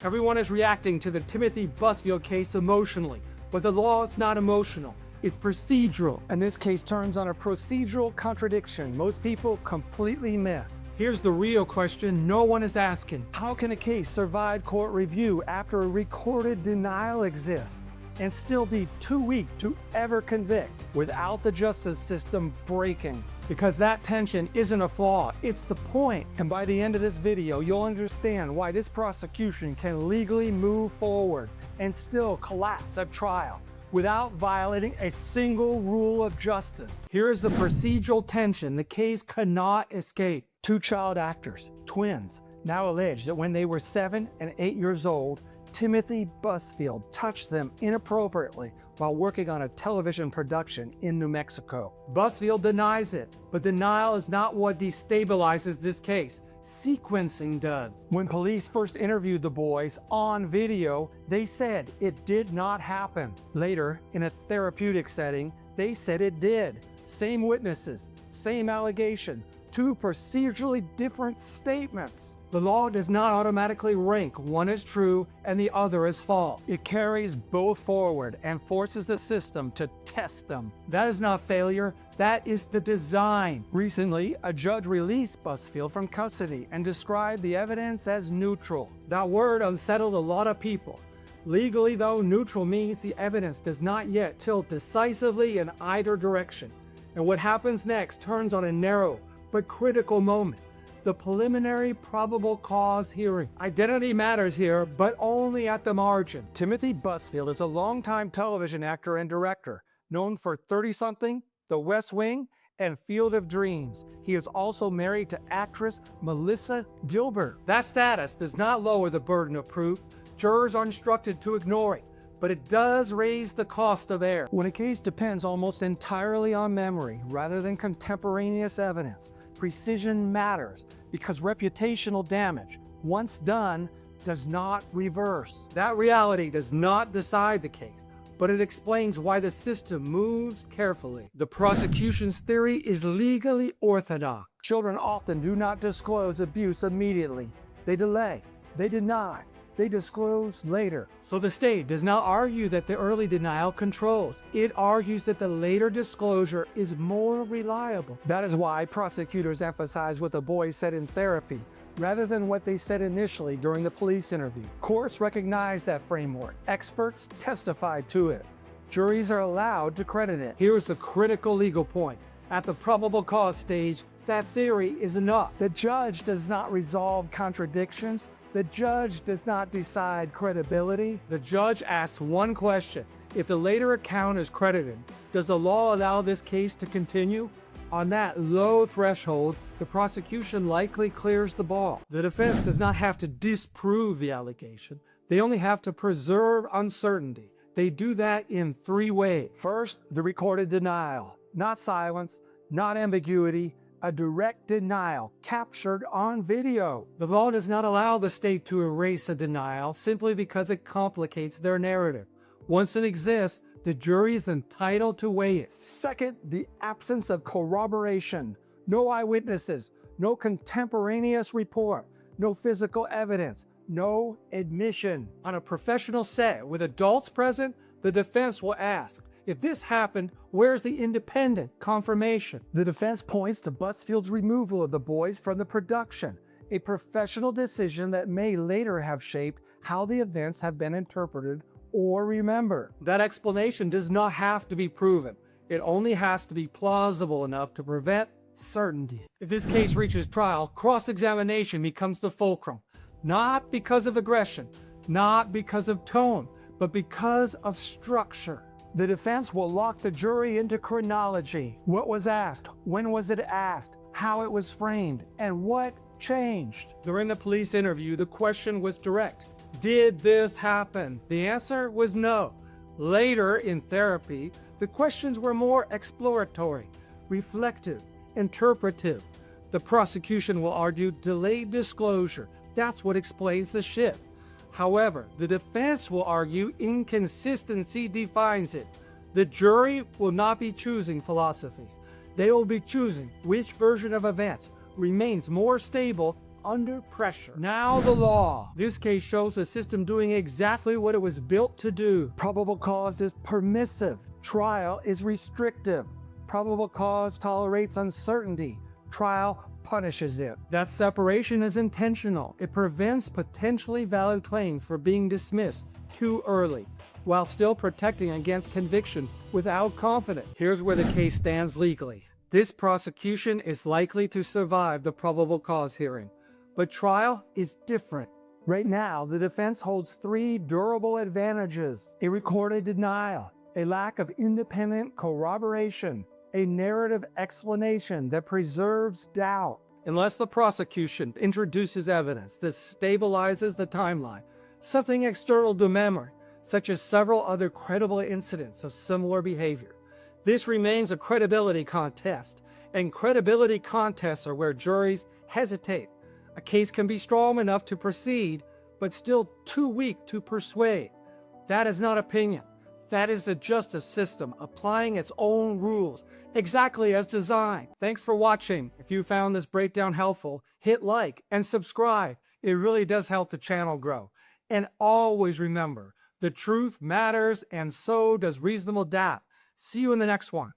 Everyone is reacting to the Timothy Busfield case emotionally, but the law is not emotional. It's procedural. And this case turns on a procedural contradiction most people completely miss. Here's the real question no one is asking. How can a case survive court review after a recorded denial exists and still be too weak to ever convict without the justice system breaking? Because that tension isn't a flaw, it's the point. And by the end of this video, you'll understand why this prosecution can legally move forward and still collapse at trial without violating a single rule of justice. Here is the procedural tension the case cannot escape. Two child actors, twins, now allege that when they were 7 and 8 years old, Timothy Busfield touched them inappropriately while working on a television production in New Mexico. Busfield denies it, but denial is not what destabilizes this case. Sequencing does. When police first interviewed the boys on video, they said it did not happen. Later, in a therapeutic setting, they said it did. Same witnesses, same allegation, two procedurally different statements. The law does not automatically rank one as true and the other as false. It carries both forward and forces the system to test them. That is not failure, that is the design. Recently, a judge released Busfield from custody and described the evidence as neutral. That word unsettled a lot of people. Legally, though, neutral means the evidence does not yet tilt decisively in either direction. And what happens next turns on a narrow but critical moment. The preliminary probable cause hearing. Identity matters here, but only at the margin. Timothy Busfield is a longtime television actor and director, known for 30-something, The West Wing, and Field of Dreams. He is also married to actress Melissa Gilbert. That status does not lower the burden of proof. Jurors are instructed to ignore it, but it does raise the cost of error. When a case depends almost entirely on memory rather than contemporaneous evidence, precision matters because reputational damage, once done, does not reverse. That reality does not decide the case, but it explains why the system moves carefully. The prosecution's theory is legally orthodox. Children often do not disclose abuse immediately. They delay, they deny, they disclose later. So the state does not argue that the early denial controls. It argues that the later disclosure is more reliable. That is why prosecutors emphasize what the boys said in therapy, rather than what they said initially during the police interview. Courts recognize that framework. Experts testified to it. Juries are allowed to credit it. Here is the critical legal point. At the probable cause stage, that theory is enough. The judge does not resolve contradictions. The judge does not decide credibility. The judge asks one question. If the later account is credited, does the law allow this case to continue? On that low threshold, the prosecution likely clears the ball. The defense does not have to disprove the allegation. They only have to preserve uncertainty. They do that in 3 ways. First, the recorded denial. Not silence, not ambiguity, a direct denial captured on video. The law does not allow the state to erase a denial simply because it complicates their narrative. Once it exists, the jury is entitled to weigh it. Second, the absence of corroboration. No eyewitnesses, no contemporaneous report, no physical evidence, no admission. On a professional set with adults present, the defense will ask, if this happened, where's the independent confirmation? The defense points to Busfield's removal of the boys from the production, a professional decision that may later have shaped how the events have been interpreted or remembered. That explanation does not have to be proven. It only has to be plausible enough to prevent certainty. If this case reaches trial, cross-examination becomes the fulcrum. Not because of aggression, not because of tone, but because of structure. The defense will lock the jury into chronology. What was asked, when was it asked, how it was framed, and what changed. During the police interview, the question was direct. Did this happen? The answer was no. Later, in therapy, the questions were more exploratory, reflective, interpretive. The prosecution will argue delayed disclosure. That's what explains the shift. However, the defense will argue inconsistency defines it. The jury will not be choosing philosophies. They will be choosing which version of events remains more stable under pressure. Now the law. This case shows the system doing exactly what it was built to do. Probable cause is permissive. Trial is restrictive. Probable cause tolerates uncertainty. Trial punishes it. That separation is intentional. It prevents potentially valid claims from being dismissed too early, while still protecting against conviction without confidence. Here's where the case stands legally. This prosecution is likely to survive the probable cause hearing, but trial is different. Right now, the defense holds 3 durable advantages: a recorded denial, a lack of independent corroboration, a narrative explanation that preserves doubt. Unless the prosecution introduces evidence that stabilizes the timeline, something external to memory, such as several other credible incidents of similar behavior, this remains a credibility contest, and credibility contests are where juries hesitate. A case can be strong enough to proceed, but still too weak to persuade. That is not opinion. That is the justice system applying its own rules, exactly as designed. Thanks for watching. If you found this breakdown helpful, hit like and subscribe. It really does help the channel grow. And always remember, the truth matters, and so does reasonable doubt. See you in the next one.